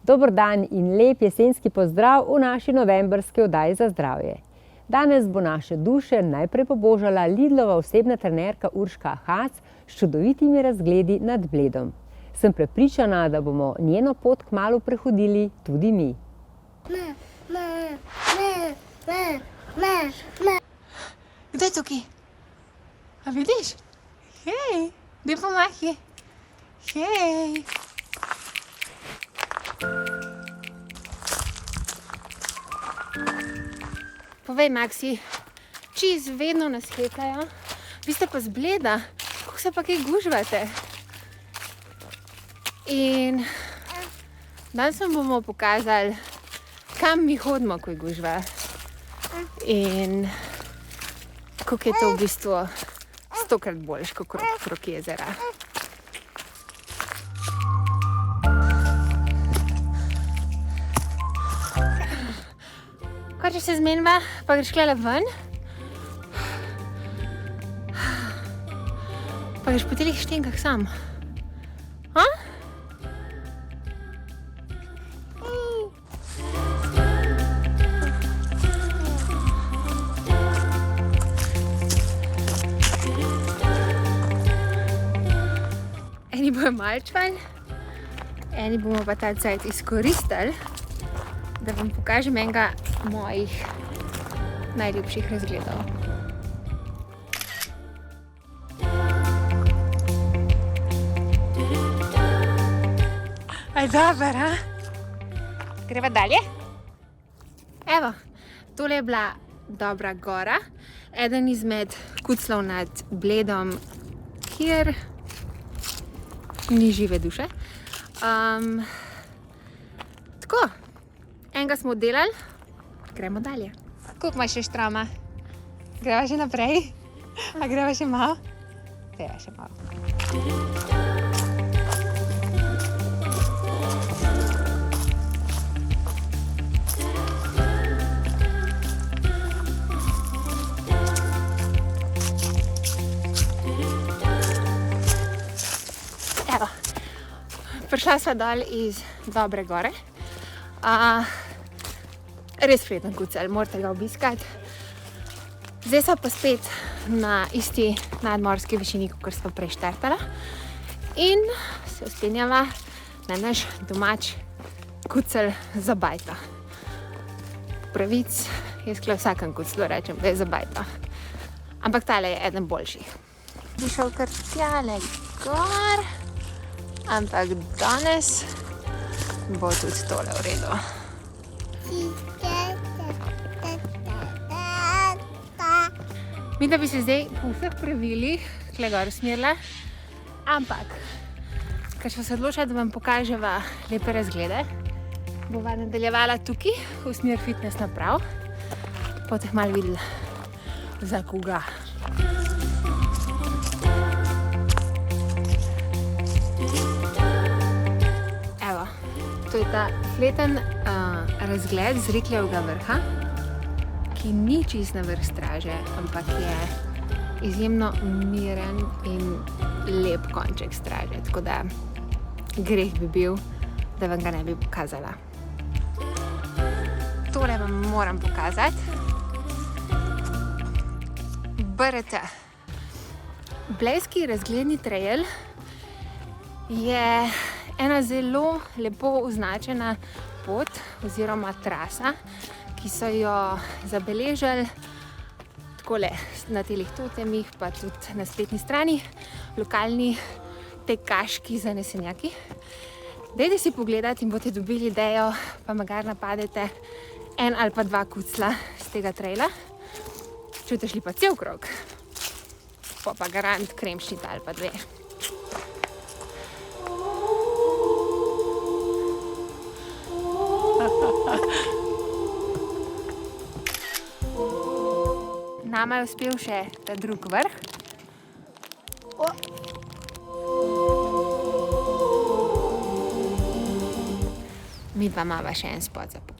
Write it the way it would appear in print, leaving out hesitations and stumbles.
Dober dan in lep jesenski pozdrav v naši novembrski oddaji za zdravje. Danes bo naše duše najprej pobožala Lidlova osebna trenerka Urška Hac s čudovitimi razgledi nad Bledom. Sem prepričana, da bomo njeno pot kmalu prehodili tudi mi. Kdo je tukaj? A vidiš? Hej, daj pomahi. Hej. Povej, Maksi, čiz vedno nas hekajo, vi ste pa z Bleda, kako se pa kaj gužvate? In danes vam bomo pokazali, kam mi hodimo, ko je gužva. In kako je to v bistvu 100-krat boljš, kot krok jezera. Kaj, če se zmeniva, pa greš klele ven? Pa greš po telih štenkah sam? Ha? Eni bojo malčvali, eni bomo pa ta cajt izkoristili, da vam pokažem enega mojih najljubših razgledov. Aj dober, a? Greva dalje? Evo, tole je bila dobra gora, eden izmed kuclov nad Bledom, kjer ni žive duše. Tako, enega smo oddelali, gremo dalje. Koliko imaš še štrama? Greva še naprej? A greva še malo? Greva še malo. Evo, prišla sva dol iz dobre gore. Res vreden kucelj, morate ga obiskati. Zdaj sva pa spet na isti nadmorski višini, kot sva prej štartala. In se vzpenjava na naš domač kucelj za bajta. Pravic, jaz kle vsakem kuclu rečem, da je za bajta. Ampak tale je eden boljših. Bi šel kar tjale gor, ampak danes bo tudi tole v redu. Mi da bi se zdaj po vseh pravilih tle gor usmerila, ampak ker smo se odločili, da vam pokaževa lepe razglede, bova nadaljevala tukaj v smer fitness naprav, boste malo videli za koga. Evo, to je ta fleten razgled z Rikljevega vrha, ki ni čist na vrh straže, ampak je izjemno miren in lep konček straže, tako da greh bi bil, da vam ga ne bi pokazala. Tole vam moram pokazati. BRT. Blejski razgledni trail je ena zelo lepo označena pot oziroma trasa, ki so jo zabeležili takole na telih totemih, pa tudi na spletni strani, lokalni tekaški zanesenjaki. Dajte si pogledati in boste dobili idejo, pa magar napadete en ali pa dva kucla z tega traila. Če boste šli pa cel krog, pa garant kremšnita ali pa dve. Nama je uspel še ta drug vrh. Mi pa imava še en spot za pokazati.